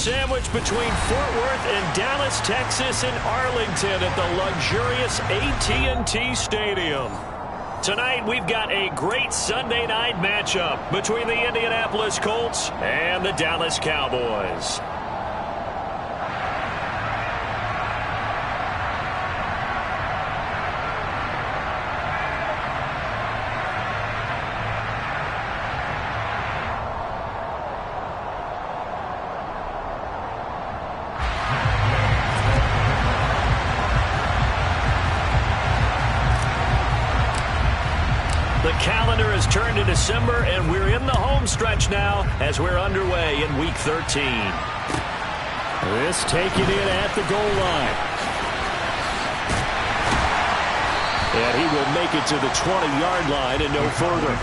sandwiched between Fort Worth and Dallas, Texas, and Arlington at the luxurious AT&T Stadium. Tonight, we've got a great Sunday night matchup between the Indianapolis Colts and the Dallas Cowboys. The calendar has turned to December, and we're in the home stretch now as we're underway in Week 13. This taken in at the goal line. And he will make it to the 20-yard line and no further.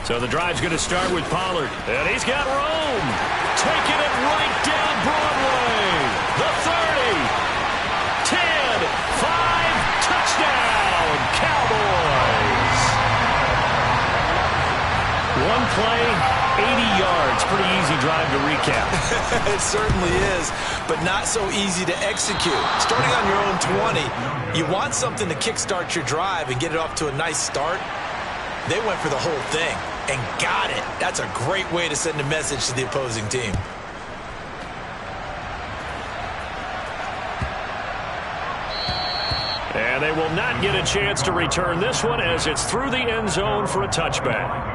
So the drive's going to start with Pollard. And he's got room. Taking it right down Broadway. The 30. 10. 5. Touchdown. Cowboys. One play, 80 yards. Pretty easy drive to recap. It certainly is, but not so easy to execute. Starting on your own 20, you want something to kickstart your drive and get it off to a nice start. They went for the whole thing and got it. That's a great way to send a message to the opposing team. And they will not get a chance to return this one as it's through the end zone for a touchback.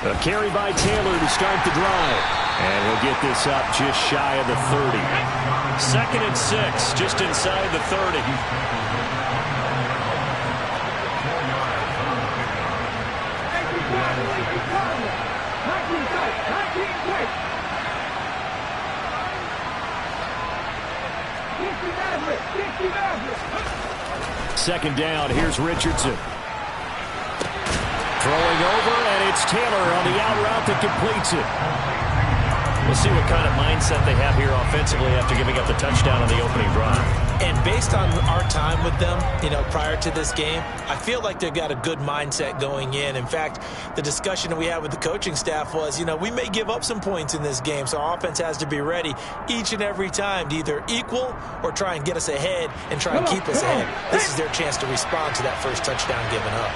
A carry by Taylor to start the drive. And he'll get this up just shy of the 30. 2nd and 6, just inside the 30. Second down, here's Richardson. Throwing over, and it's Taylor on the out route that completes it. We'll see what kind of mindset they have here offensively after giving up the touchdown on the opening drive. And based on our time with them, prior to this game, I feel like they've got a good mindset going in. In fact, the discussion that we had with the coaching staff was, we may give up some points in this game, so our offense has to be ready each and every time to either equal or try and get us ahead and try and keep us ahead. This is their chance to respond to that first touchdown given up.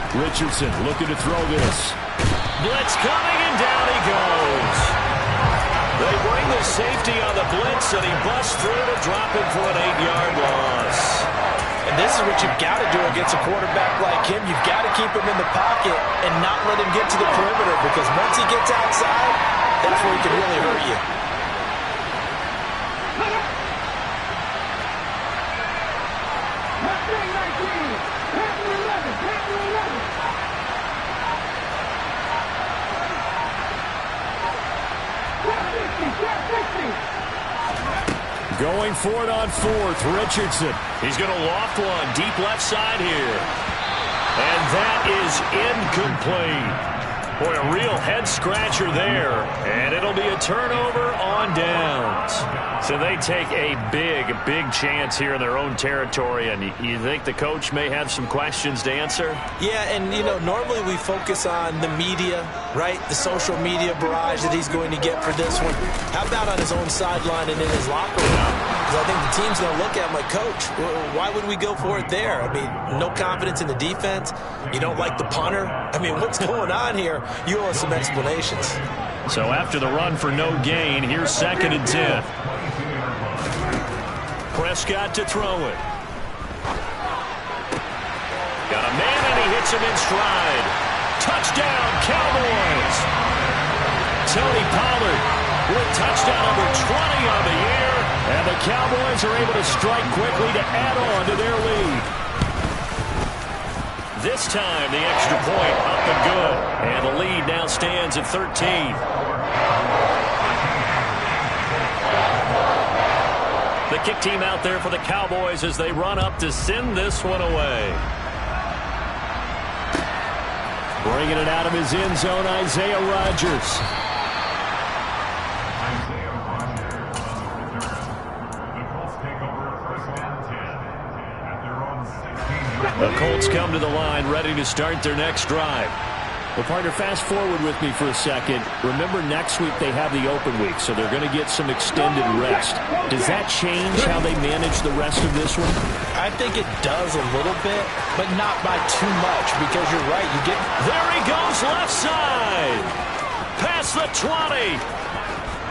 Richardson looking to throw this. Blitz coming, and down he goes. They bring the safety on the blitz, and he busts through to drop him for an 8-yard loss. And this is what you've got to do against a quarterback like him. You've got to keep him in the pocket and not let him get to the perimeter, because once he gets outside, that's where he can really hurt you. Going for it on 4th, Richardson. He's going to loft one deep left side here. And that is incomplete. Boy, a real head-scratcher there. And it'll be a turnover on downs. So they take a big chance here in their own territory. And you think the coach may have some questions to answer? Yeah, and, you know, normally we focus on the media, right? The social media barrage that he's going to get for this one. How about on his own sideline and in his locker room? Because I think the team's going to look at him like, Coach, why would we go for it there? I mean, no confidence in the defense. You don't like the punter. I mean, what's going on here? You owe us some explanations. So after the run for no gain, here's 2nd and 10. Prescott to throw it. Got a man, and he hits him in stride. Touchdown, Cowboys! Tony Pollard with touchdown number 20 on the year, and the Cowboys are able to strike quickly to add on to their lead. This time, the extra point up and good, and the lead now stands at 13. The kick team out there for the Cowboys as they run up to send this one away. Bringing it out of his end zone, Isaiah Rodgers. The Colts come to the line, ready to start their next drive. Well, partner, fast forward with me for a second. Remember, next week they have the open week, so they're going to get some extended rest. Does that change how they manage the rest of this one? I think it does a little bit, but not by too much, because you're right. There he goes, left side. Past the 20.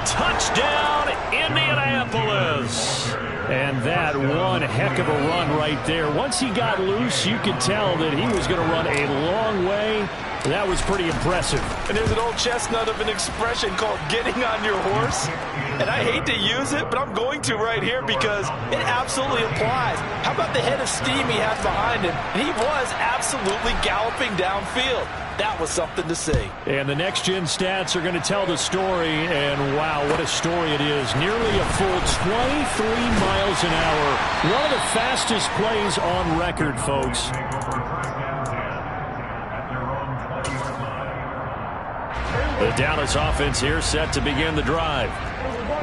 Touchdown, Indianapolis. And that one heck of a run right there. Once he got loose, you could tell that he was going to run a long way. That was pretty impressive. And there's an old chestnut of an expression called getting on your horse. And I hate to use it, but I'm going to right here because it absolutely applies. How about the head of steam he has behind him? And he was absolutely galloping downfield. That was something to see. And the next-gen stats are going to tell the story, and wow, what a story it is. Nearly a full 23 miles an hour. One of the fastest plays on record, folks. The Dallas offense here set to begin the drive.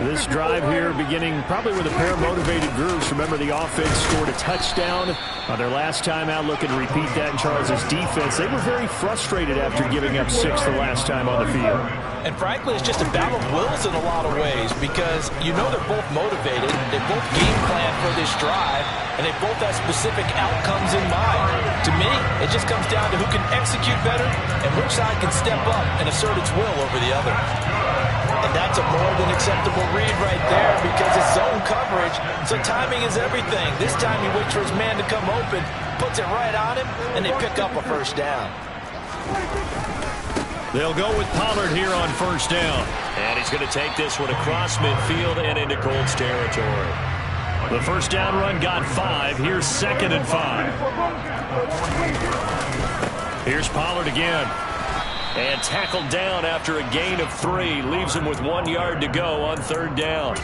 This drive here beginning probably with a pair of motivated groups. Remember, the offense scored a touchdown on their last time out, looking to repeat that in Charles' defense. They were very frustrated after giving up 6 the last time on the field. And frankly, it's just a battle of wills in a lot of ways because you know they're both motivated. They both game plan for this drive, and they both have specific outcomes in mind. To me, it just comes down to who can execute better and which side can step up and assert its will over the other. And that's a more than acceptable read right there because it's zone coverage, so timing is everything. This time he waits for his man to come open, puts it right on him, and they pick up a first down. They'll go with Pollard here on first down. And he's going to take this one across midfield and into Colts territory. The first down run got 5. Here's 2nd and 5. Here's Pollard again. And tackled down after a gain of 3. Leaves him with 1 yard to go on 3rd down.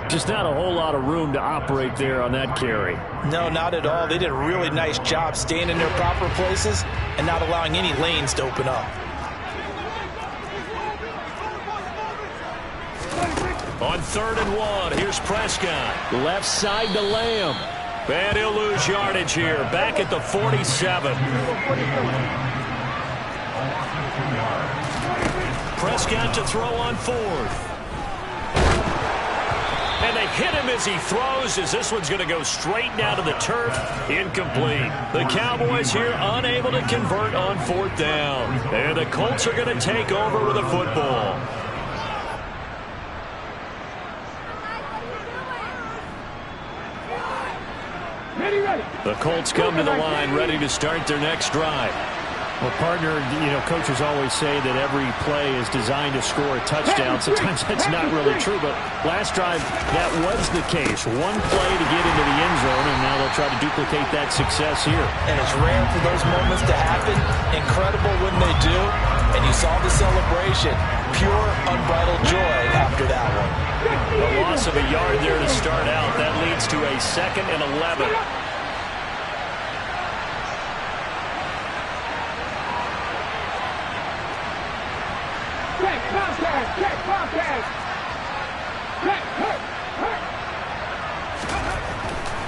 Just not a whole lot of room to operate there on that carry. No, not at all. They did a really nice job staying in their proper places and not allowing any lanes to open up. On 3rd and 1, here's Prescott. Left side to Lamb. And he'll lose yardage here. Back at the 47. Prescott to throw on 4th. And they hit him as he throws, as this one's going to go straight down to the turf. Incomplete. The Cowboys here unable to convert on 4th down. And the Colts are going to take over with a football. The Colts come to the line, ready to start their next drive. Well, partner, you know, coaches always say that every play is designed to score a touchdown. Sometimes that's not really true, but last drive, that was the case. One play to get into the end zone, and now they'll try to duplicate that success here. And it's rare for those moments to happen. Incredible when they do. And you saw the celebration. Pure, unbridled joy after that one. A loss of a yard there to start out. That leads to a 2nd and 11.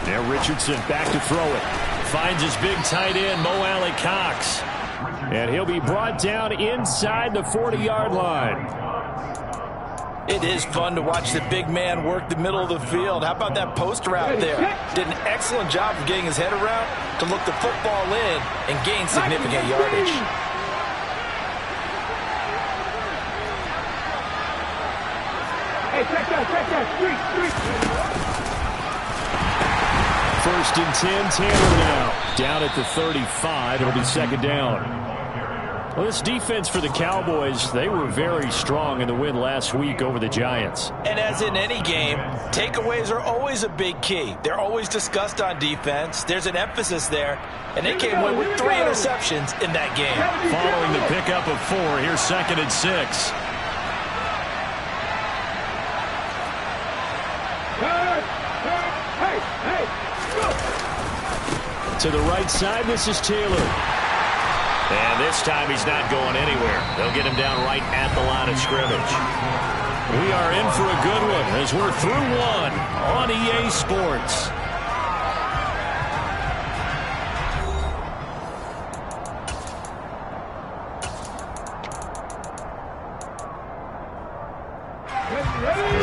Now Richardson back to throw it. Finds his big tight end, Mo Alley-Cox. And he'll be brought down inside the 40-yard line. It is fun to watch the big man work the middle of the field. How about that post route there? Did an excellent job of getting his head around to look the football in and gain significant yardage. Hey, check that, street. First and 10, Taylor now. Down at the 35, it'll be second down. Well, this defense for the Cowboys, they were very strong in the win last week over the Giants. And as in any game, takeaways are always a big key. They're always discussed on defense. There's an emphasis there, and they came away with 3 interceptions in that game. Following the pickup of 4, here's second and 6. To the right side, this is Taylor. And this time he's not going anywhere. They'll get him down right at the line of scrimmage. We are in for a good one as we're through one on EA Sports.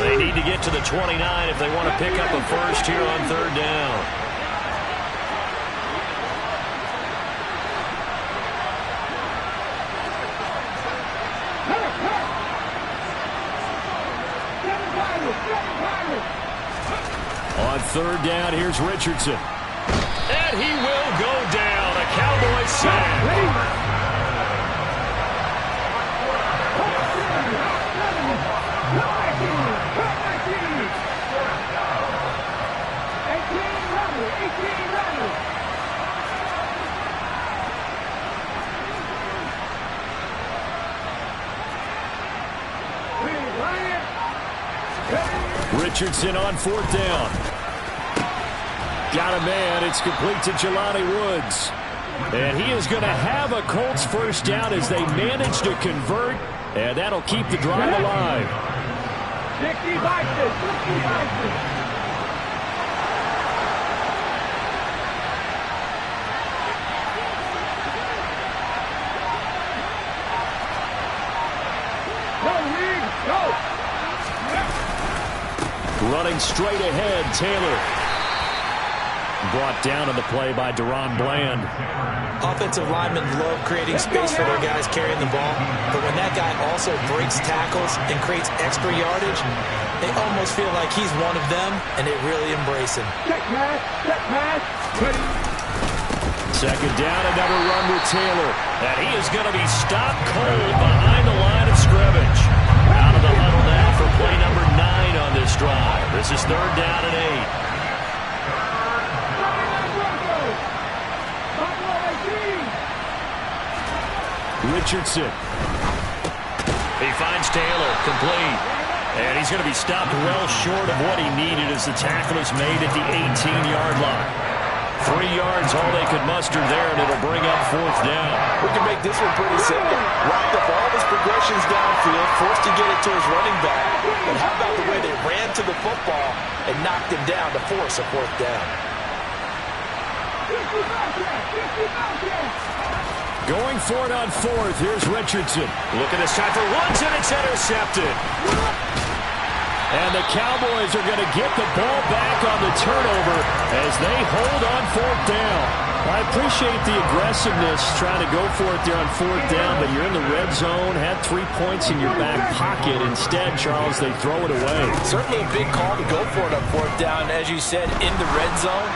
They need to get to the 29 if they want to pick up a first here on third down. On third down, here's Richardson. And he will go down. A Cowboys sack. Richardson on fourth down. Got a man. It's complete to Jelani Woods. And he is going to have a Colts first down as they manage to convert. And that'll keep the drive alive. 60 Running straight ahead, Taylor. Brought down on the play by Deron Bland. Offensive linemen love creating space for their guys carrying the ball, but when that guy also breaks tackles and creates extra yardage, they almost feel like he's one of them, and they really embrace him. Check pass. Second down, another run with Taylor. And he is going to be stopped cold behind the line of scrimmage. Out of the huddle now for play number 9 on this drive. This is third down and 8. Richardson. He finds Taylor, complete. And he's going to be stopped well short of what he needed as the tackle is made at the 18-yard line. 3 yards, all they could muster there, and it'll bring up fourth down. We can make this one pretty simple. Wrapped up all his progressions downfield, forced to get it to his running back. But how about the way they ran to the football and knocked him down to force a fourth down? Going for it on fourth, here's Richardson. Looking this time for Woods, and it's intercepted. And the Cowboys are going to get the ball back on the turnover as they hold on fourth down. I appreciate the aggressiveness trying to go for it there on fourth down, but you're in the red zone, had 3 points in your back pocket. Instead, Charles, they throw it away. Certainly a big call to go for it on fourth down. As you said, in the red zone,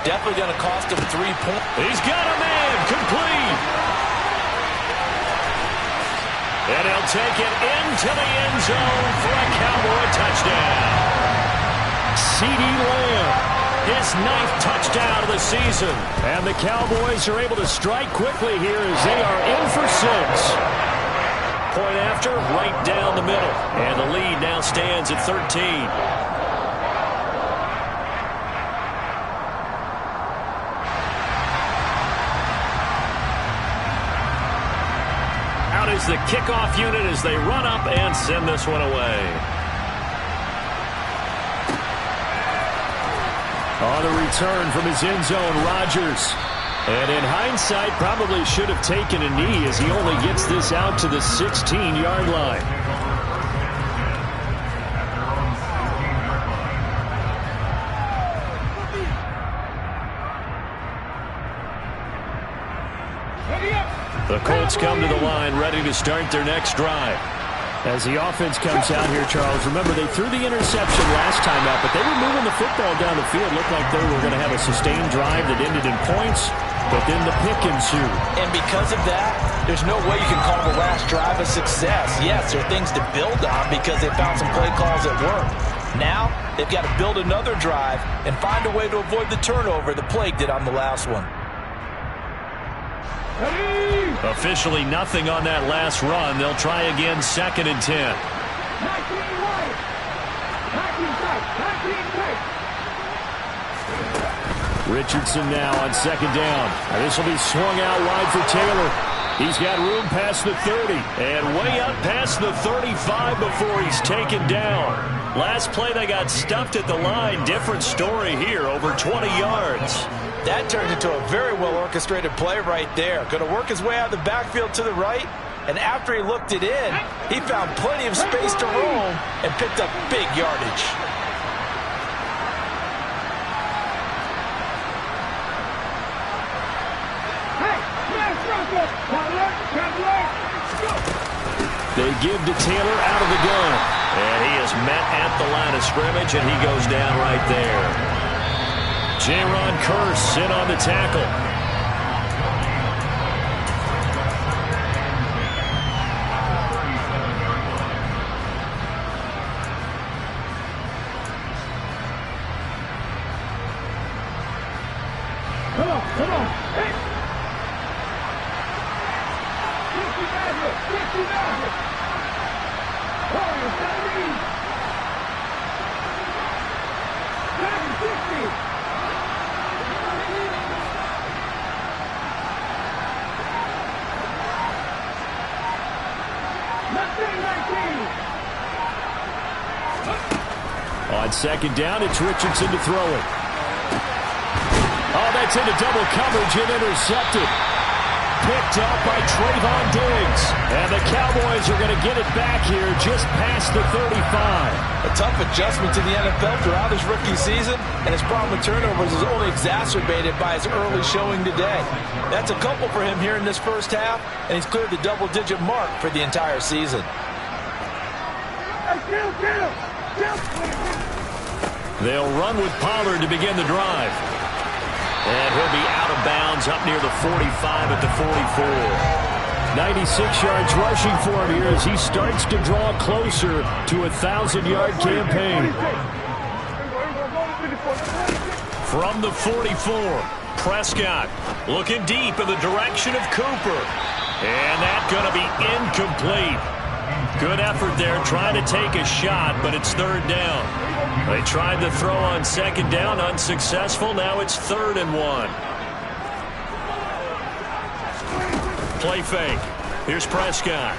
definitely going to cost him 3 points. He's got a man, complete. And he'll take it into the end zone for a Cowboy touchdown. CeeDee Lamb, his 9th touchdown of the season. And the Cowboys are able to strike quickly here as they are in for 6. Point after, right down the middle. And the lead now stands at 13. is the kickoff unit as they run up and send this one away. On the return from his end zone, Rodgers. And in hindsight, probably should have taken a knee as he only gets this out to the 16-yard line. The Colts come to the line, ready to start their next drive. As the offense comes out here, Charles, remember they threw the interception last time out, but they were moving the football down the field. Looked like they were going to have a sustained drive that ended in points, but then the pick ensued. And because of that, there's no way you can call the last drive a success. Yes, there are things to build on because they found some play calls that work. Now, they've got to build another drive and find a way to avoid the turnover that plagued it on the last one. Officially nothing on that last run. They'll try again, 2nd and 10. Richardson now on 2nd down. This will be swung out wide for Taylor. He's got room past the 30 and way up past the 35 before he's taken down. Last play they got stuffed at the line. Different story here, over 20 yards. That turned into a very well-orchestrated play right there. Going to work his way out of the backfield to the right, and after he looked it in, he found plenty of space to roam and picked up big yardage. They give to Taylor out of the gun, and he is met at the line of scrimmage, and he goes down right there. Jaron Kearse in on the tackle. Come on. Hey. 50 Magic. Warriors, 60. On 2nd down, it's Richardson to throw it. Oh, that's into double coverage and intercepted. Picked up by Trayvon Diggs. And the Cowboys are going to get it back here just past the 35. A tough adjustment to the NFL throughout his rookie season, and his problem with turnovers is only exacerbated by his early showing today. That's a couple for him here in this first half, and he's cleared the double-digit mark for the entire season. They'll run with Pollard to begin the drive. And he'll be out of bounds up near the 45 at the 44. 96 yards rushing for him here as he starts to draw closer to a 1,000-yard campaign. From the 44, Prescott looking deep in the direction of Cooper. And that's going to be incomplete. Good effort there trying to take a shot, but it's 3rd down. They tried to throw on 2nd down, unsuccessful. Now it's 3rd and 1. Play fake. Here's Prescott.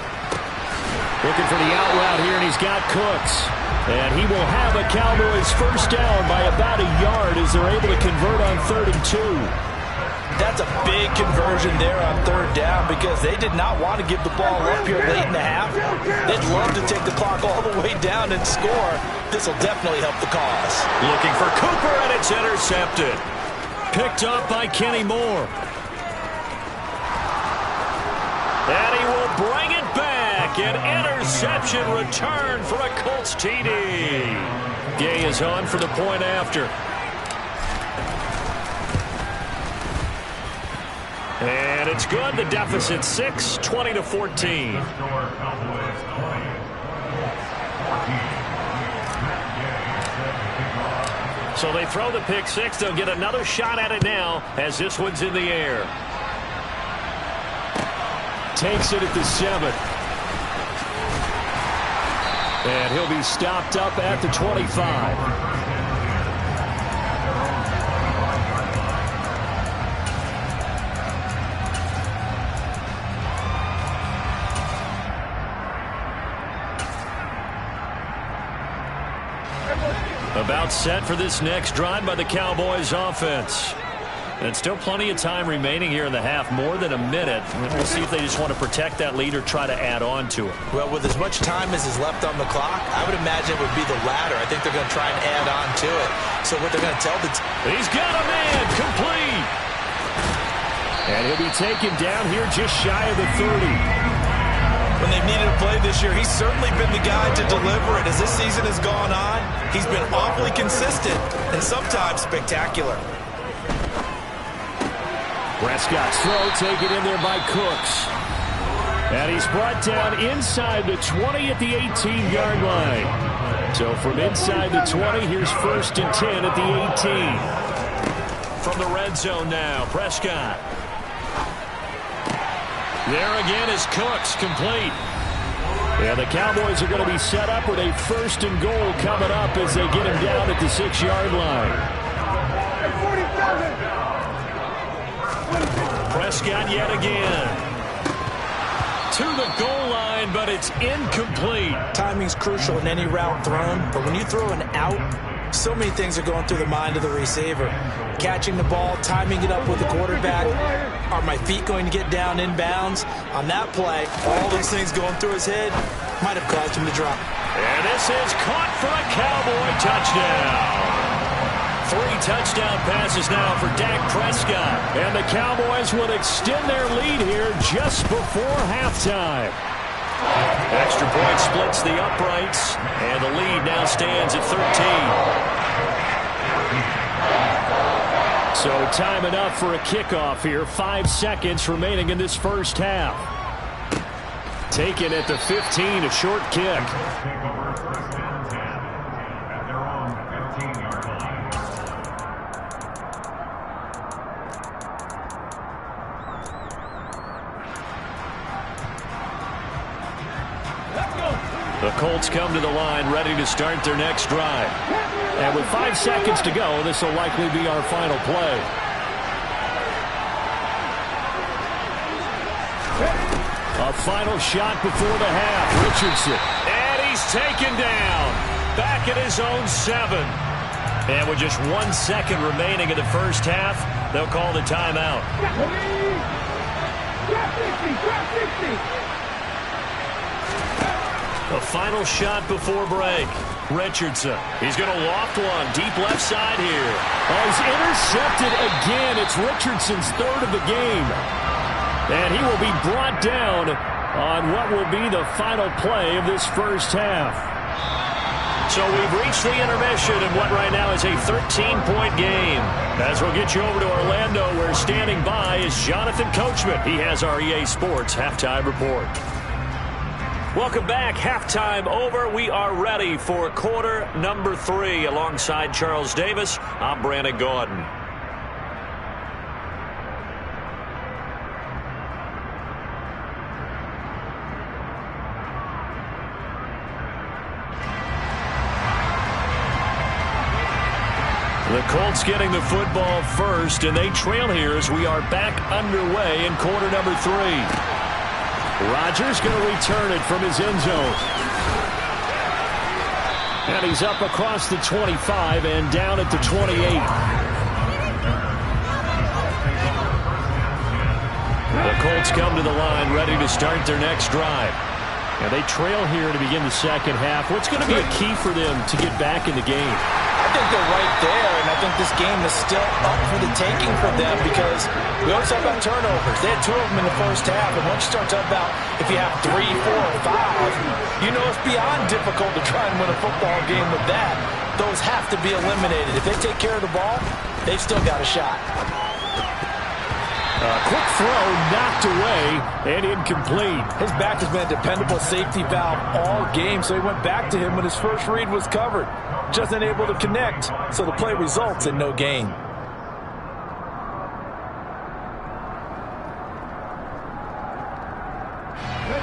Looking for the out route here, and he's got Cooks. And he will have a Cowboys first down by about a yard as they're able to convert on 3rd and 2. That's a big conversion there on 3rd down because they did not want to give the ball up here late in the half. They'd love to take the clock all the way down and score. This will definitely help the cause. Looking for Cooper, and it's intercepted. Picked up by Kenny Moore. And he will bring it back. An interception return for a Colts TD. Gay is on for the point after. And it's good. The deficit 6, 20-14. So they throw the pick six. They'll get another shot at it now as this one's in the air. Takes it at the 7. And he'll be stopped up at the 25. About set for this next drive by the Cowboys offense. And still plenty of time remaining here in the half, more than a minute. We'll see if they just want to protect that lead or try to add on to it. Well, with as much time as is left on the clock, I would imagine it would be the latter. I think they're going to try and add on to it. So what they're going to tell the team. He's got a man, complete. And he'll be taken down here just shy of the 30. When they've needed a play this year, he's certainly been the guy to deliver it. As this season has gone on, he's been awfully consistent and sometimes spectacular. Prescott's throw taken in there by Cooks. And he's brought down inside the 20 at the 18-yard line. So from inside the 20, here's 1st and 10 at the 18. From the red zone now, Prescott. There again is Cooks, complete. And the Cowboys are going to be set up with a 1st and goal coming up as they get him down at the 6-yard line. Prescott yet again. To the goal line, but it's incomplete. Timing's crucial in any route thrown, but when you throw an out, so many things are going through the mind of the receiver. Catching the ball, timing it up with the quarterback. Are my feet going to get down inbounds? On that play, all these things going through his head might have caused him to drop. And this is caught for a Cowboy touchdown. 3 touchdown passes now for Dak Prescott. And the Cowboys would extend their lead here just before halftime. Extra point splits the uprights, and the lead now stands at 13. So time enough for a kickoff here. 5 seconds remaining in this first half. Taken at the 15, a short kick. The Colts come to the line ready to start their next drive. And with 5 seconds to go, this will likely be our final play. A final shot before the half. Richardson. And he's taken down. Back at his own 7. And with just 1 second remaining in the first half, they'll call the timeout. A final shot before break. Richardson. He's going to loft one. Deep left side here. Oh, he's intercepted again. It's Richardson's 3rd of the game. And he will be brought down on what will be the final play of this first half. So we've reached the intermission in what right now is a 13-point game. As we'll get you over to Orlando, where standing by is Jonathan Coachman. He has our EA Sports Halftime Report. Welcome back. Halftime over. We are ready for quarter number 3. Alongside Charles Davis, I'm Brandon Gaudin. The Colts getting the football first, and they trail here as we are back underway in quarter number 3. Rodgers going to return it from his end zone. And he's up across the 25 and down at the 28. The Colts come to the line ready to start their next drive. And they trail here to begin the second half. What's going to be a key for them to get back in the game? I think they're right there, and I think this game is still up for the taking for them because we always talk about turnovers. They had 2 of them in the first half, and once you start talking about if you have 3, 4, or 5, you know it's beyond difficult to try and win a football game with that. Those have to be eliminated. If they take care of the ball, they've still got a shot. Quick throw knocked away and incomplete. His back has been a dependable safety valve all game, so he went back to him when his first read was covered. Just unable to connect, so the play results in no gain.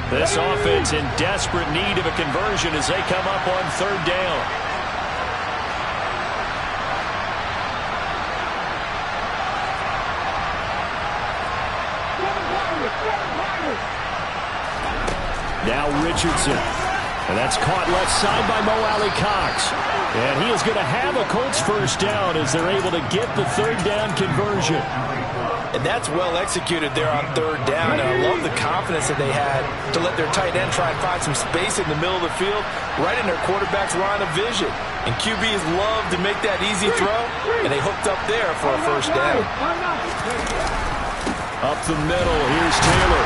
This offense in desperate need of a conversion as they come up on 3rd down. Now Richardson. And that's caught left side by Mo Alley-Cox. And he is going to have a Colts first down as they're able to get the third down conversion. And that's well executed there on third down. And I love the confidence that they had to let their tight end try and find some space in the middle of the field, right in their quarterback's line of vision. And QBs love to make that easy throw, and they hooked up there for a first down. Up the middle, here's Taylor.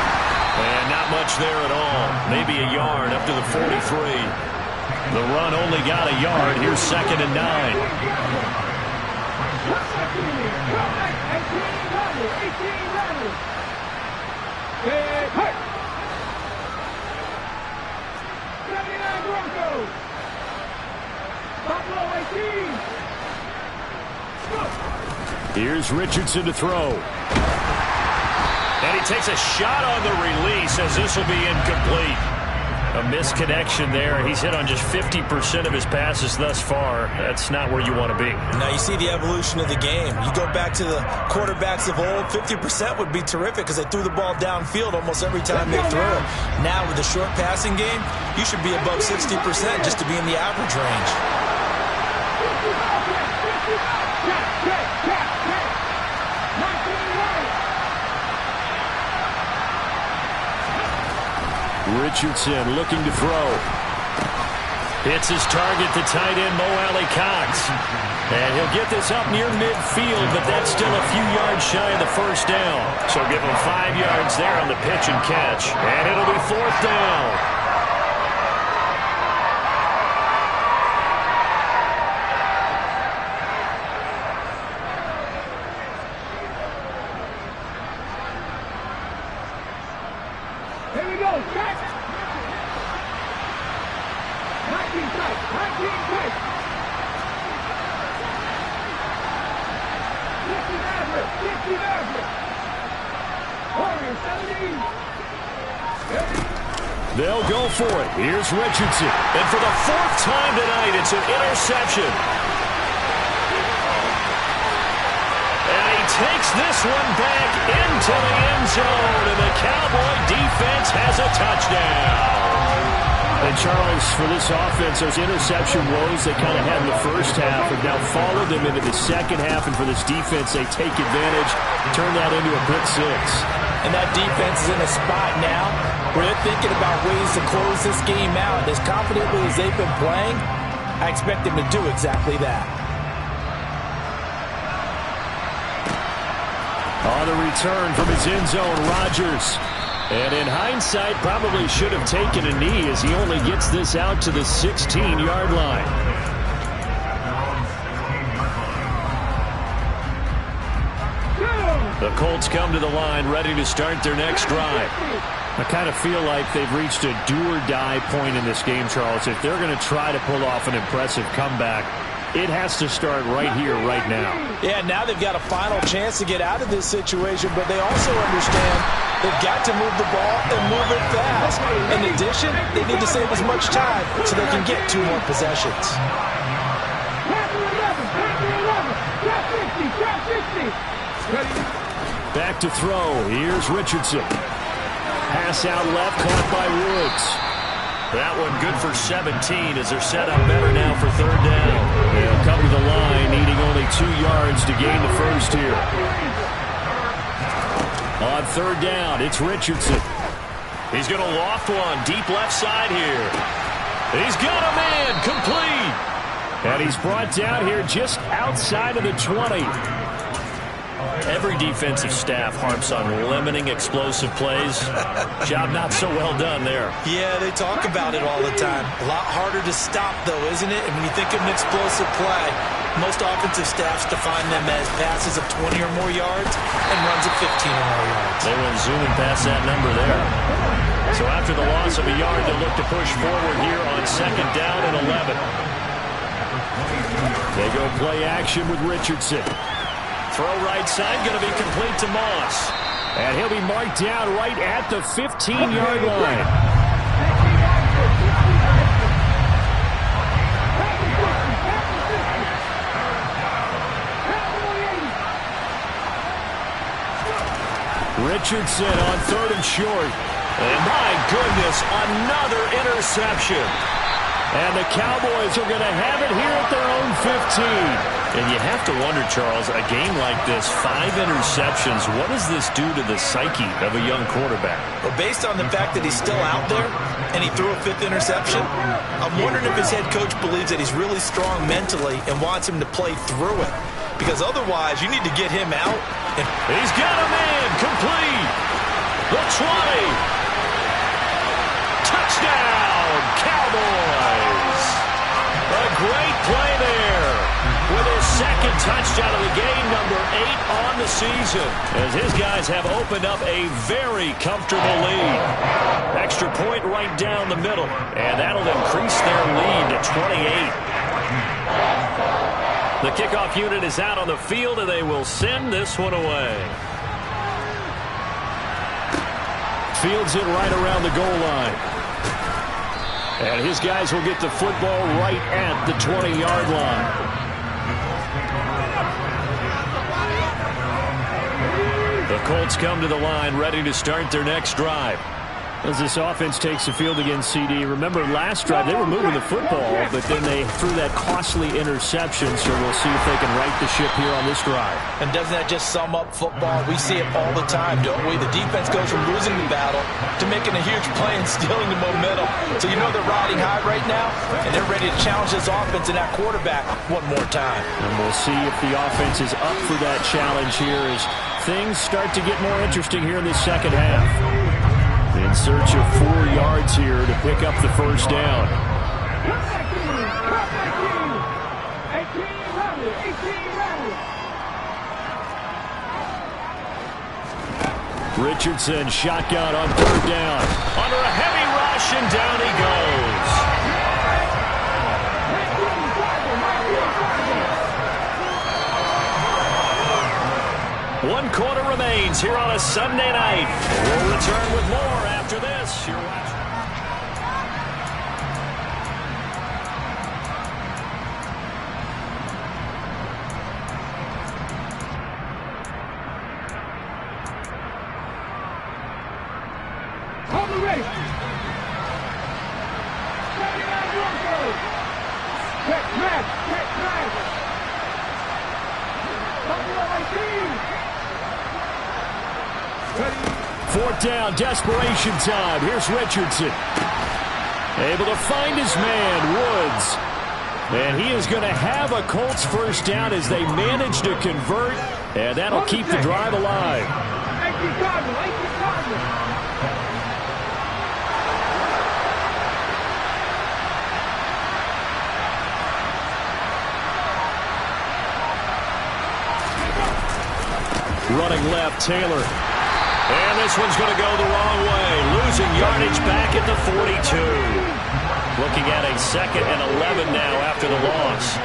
And not much there at all. Maybe a yard up to the 43. The run only got a yard. Here's 2nd and 9. Here's Richardson to throw. And he takes a shot on the release as this will be incomplete. A misconnection there. He's hit on just 50% of his passes thus far. That's not where you want to be. Now you see the evolution of the game. You go back to the quarterbacks of old, 50% would be terrific because they threw the ball downfield almost every time they threw it. Now with the short passing game, you should be above 60% just to be in the average range. Richardson looking to throw. Hits his target, the tight end, Mo Alley-Cox. And he'll get this up near midfield, but that's still a few yards shy of the first down. So give him 5 yards there on the pitch and catch. And it'll be 4th down. They'll go for it. Here's Richardson. And for the 4th time tonight, it's an interception. And he takes this one back into the end zone. And the Cowboy defense has a touchdown. And Charles, for this offense, those interception woes they kind of had in the first half have now followed them into the second half. And for this defense, they take advantage, turn that into a pick 6. And that defense is in a spot now where they're thinking about ways to close this game out. As confidently as they've been playing, I expect them to do exactly that. On the return from his end zone, Rodgers. And in hindsight, probably should have taken a knee as he only gets this out to the 16-yard line. The Colts come to the line ready to start their next drive. I kind of feel like they've reached a do-or-die point in this game, Charles. If they're going to try to pull off an impressive comeback, it has to start right here, right now. Yeah, now they've got a final chance to get out of this situation, but they also understand they've got to move the ball and move it fast. In addition, they need to save as much time so they can get 2 more possessions. Back to throw. Here's Richardson. Pass out left, caught by Woods. That one good for 17 as they're set up better now for 3rd down. They'll come to the line, needing only 2 yards to gain the first here. On 3rd down, it's Richardson. He's going to loft one deep left side here. He's got a man, complete. And he's brought down here just outside of the 20. Every defensive staff harps on limiting explosive plays. Job not so well done there. Yeah, they talk about it all the time. A lot harder to stop, though, isn't it? And when you think of an explosive play, most offensive staffs define them as passes of 20 or more yards and runs of 15 or more yards. They went zooming past that number there. So after the loss of a yard, they'll look to push forward here on 2nd down and 11. They go play action with Richardson. Throw right side, going to be complete to Moss. And he'll be marked down right at the 15-yard line. Richardson on 3rd and short. And my goodness, another interception. And the Cowboys are going to have it here at their own 15. And you have to wonder, Charles, a game like this, 5 interceptions, what does this do to the psyche of a young quarterback? Well, based on the fact that he's still out there and he threw a 5th interception, I'm wondering if his head coach believes that he's really strong mentally and wants him to play through it. Because otherwise, you need to get him out. And he's got a man complete. The 20. Touchdown, Cowboys. A great play there. With his second touchdown of the game, number 8 on the season. As his guys have opened up a very comfortable lead. Extra point right down the middle. And that'll increase their lead to 28. The kickoff unit is out on the field, and they will send this one away. Fields it right around the goal line. And his guys will get the football right at the 20-yard line. The Colts come to the line, ready to start their next drive. As this offense takes the field against CD, remember last drive they were moving the football, but then they threw that costly interception, so we'll see if they can right the ship here on this drive. And doesn't that just sum up football? We see it all the time, don't we? The defense goes from losing the battle to making a huge play and stealing the momentum. So you know they're riding high right now, and they're ready to challenge this offense and that quarterback one more time. And we'll see if the offense is up for that challenge here as things start to get more interesting here in the second half. In search of 4 yards here to pick up the first down. Richardson shotgun on 3rd down. Under a heavy rush, and down he goes. One quarter remains here on a Sunday night. We'll return with more after this. You're watching. On the race. Check track. Fourth down, desperation time. Here's Richardson. Able to find his man, Woods. And he is going to have a Colts first down as they manage to convert. And that'll keep the drive alive. Running left, Taylor. And this one's going to go the wrong way. Losing yardage back at the 42. Looking at a 2nd and 11 now after the loss.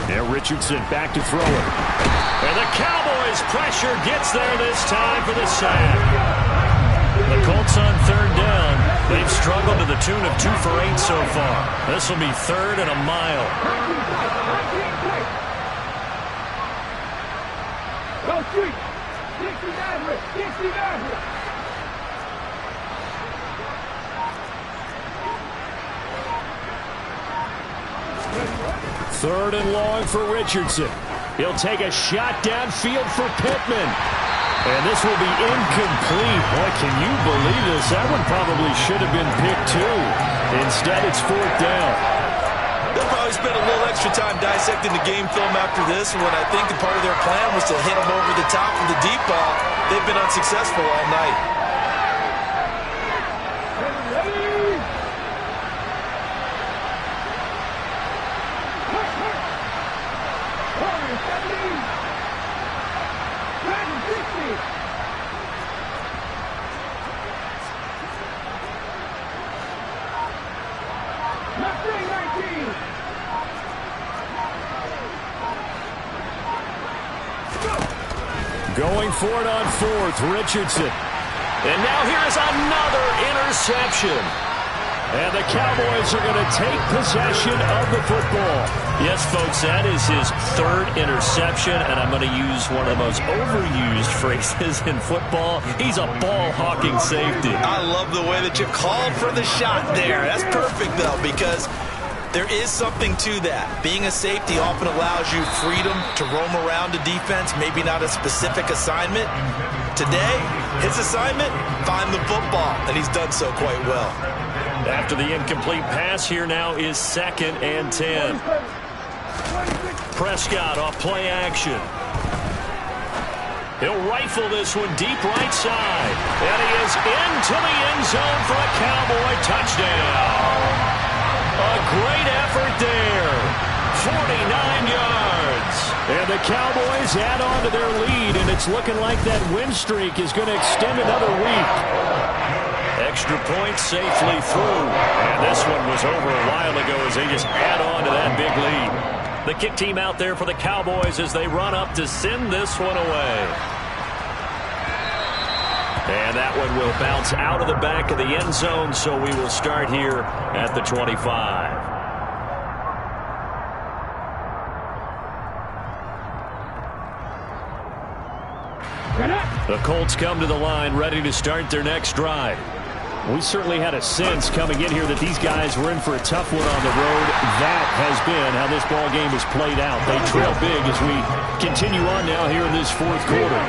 Now Richardson back to throw it. And the Cowboys pressure gets there this time for the sack. The Colts on 3rd down. They've struggled to the tune of 2 for 8 so far. This will be 3rd and a mile. Go street. 69. 69. 3rd and long for Richardson. He'll take a shot downfield for Pittman. And this will be incomplete. Boy, can you believe this? That one probably should have been picked too. Instead, it's 4th down. They'll probably spend a little extra time dissecting the game film after this, when I think part of their plan was to hit them over the top of the deep ball. They've been unsuccessful all night. Going for it on 4th, Richardson. And now here's another interception. And the Cowboys are going to take possession of the football. Yes, folks, that is his third interception, and I'm going to use one of the most overused phrases in football. He's a ball-hawking safety. I love the way that you called for the shot there. That's perfect, though, because there is something to that. Being a safety often allows you freedom to roam around the defense, maybe not a specific assignment. Today, his assignment, find the football, and he's done so quite well. After the incomplete pass, here now is 2nd and 10. Prescott off play action. He'll rifle this one deep right side. And he is into the end zone for a Cowboy touchdown. A great effort there. 49 yards. And the Cowboys add on to their lead, and it's looking like that win streak is going to extend another week. Extra point safely through. And this one was over a while ago as they just add on to that big lead. The kick team out there for the Cowboys as they run up to send this one away. And that one will bounce out of the back of the end zone, so we will start here at the 25. The Colts come to the line ready to start their next drive. We certainly had a sense coming in here that these guys were in for a tough one on the road. That has been how this ball game has played out. They trail big as we continue on now here in this fourth quarter.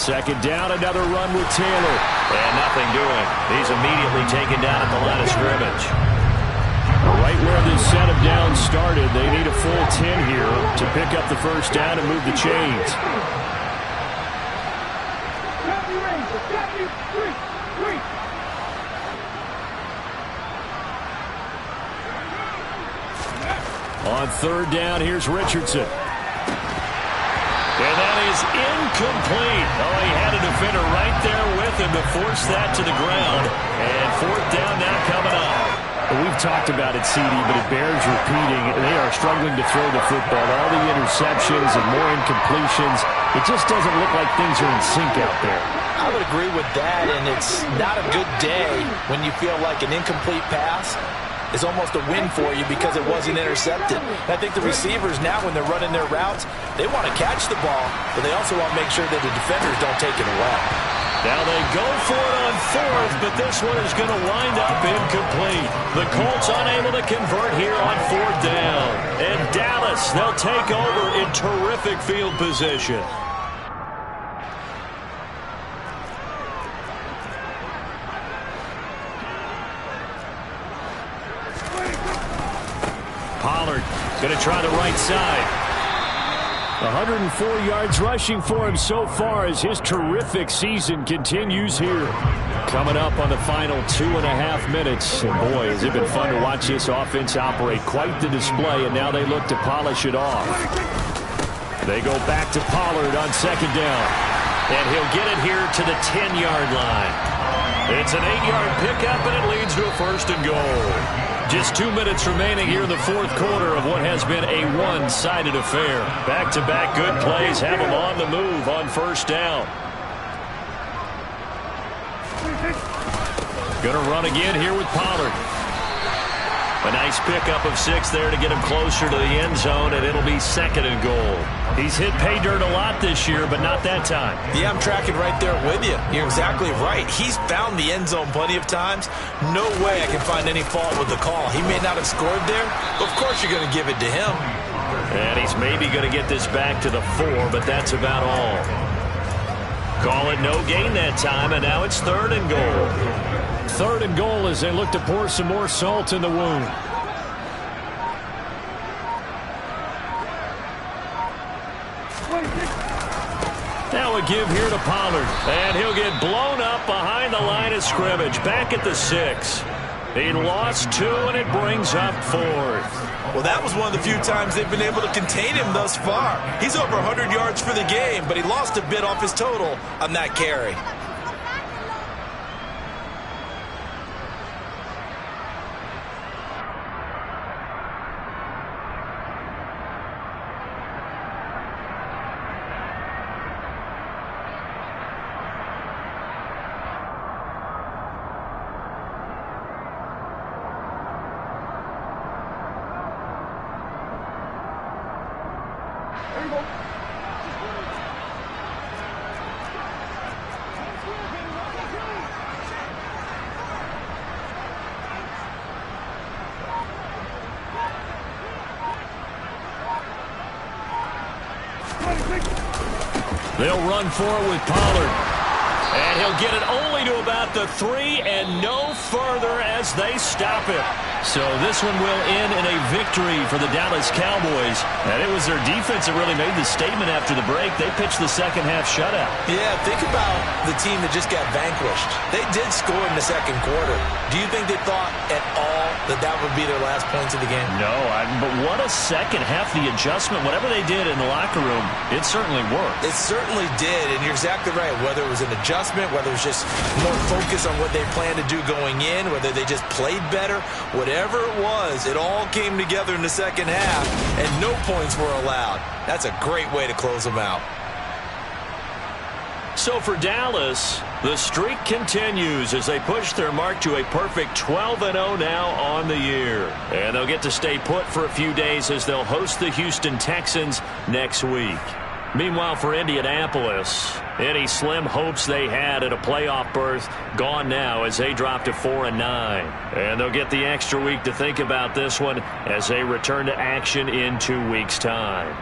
2nd down, another run with Taylor. And nothing doing. He's immediately taken down at the line of scrimmage. Right where this set of downs started, they need a full 10 here to pick up the first down and move the chains. On 3rd down, here's Richardson. And that is incomplete. Oh, he had a defender right there with him to force that to the ground. And 4th down now coming up. We've talked about it, CD, but it bears repeating. They are struggling to throw the football. All the interceptions and more incompletions. It just doesn't look like things are in sync out there. I would agree with that, and it's not a good day when you feel like an incomplete pass is almost a win for you because it wasn't intercepted. And I think the receivers now, when they're running their routes, they want to catch the ball, but they also want to make sure that the defenders don't take it away. Now they go for it on 4th, but this one is going to wind up incomplete. The Colts unable to convert here on 4th down. And Dallas, they'll take over in terrific field position. Pollard going to try the right side. 104 yards rushing for him so far as his terrific season continues here. Coming up on the final 2.5 minutes. And boy, has it been fun to watch this offense operate. Quite the display, and now they look to polish it off. They go back to Pollard on 2nd down. And he'll get it here to the 10-yard line. It's an 8-yard pickup, and it leads to a 1st and goal. Just 2 minutes remaining here in the fourth quarter of what has been a one-sided affair. Back-to-back good plays have them on the move on 1st down. Going to run again here with Pollard. A nice pickup of 6 there to get him closer to the end zone, and it'll be 2nd and goal. He's hit pay dirt a lot this year, but not that time. Yeah, I'm tracking right there with you. You're exactly right. He's found the end zone plenty of times. No way I can find any fault with the call. He may not have scored there, but of course you're going to give it to him. And he's maybe going to get this back to the 4, but that's about all. Call it no gain that time, and now it's 3rd and goal. 3rd and goal as they look to pour some more salt in the wound. Now a give here to Pollard, and he'll get blown up behind the line of scrimmage, back at the 6. He lost 2, and it brings up 4th. Well, that was one of the few times they've been able to contain him thus far. He's over 100 yards for the game, but he lost a bit off his total on that carry. There you go. They'll run for it with Pollard. And he'll get it only to about the 3 and no further as they stop it. So this one will end in a victory for the Dallas Cowboys. And it was their defense that really made the statement after the break. They pitched the second half shutout. Yeah, think about the team that just got vanquished. They did score in the second quarter. Do you think they thought at all that that would be their last points of the game? No, but what a second half. The adjustment, whatever they did in the locker room, it certainly worked. It certainly did, and you're exactly right. Whether it was an adjustment, whether it was just more focus on what they planned to do going in, whether they just played better, whatever it was, it all came together in the second half, and no points were allowed. That's a great way to close them out. So for Dallas, the streak continues as they push their mark to a perfect 12-0 now on the year. And they'll get to stay put for a few days as they'll host the Houston Texans next week. Meanwhile, for Indianapolis, any slim hopes they had at a playoff berth gone now as they drop to 4-9. And they'll get the extra week to think about this one as they return to action in 2 weeks' time.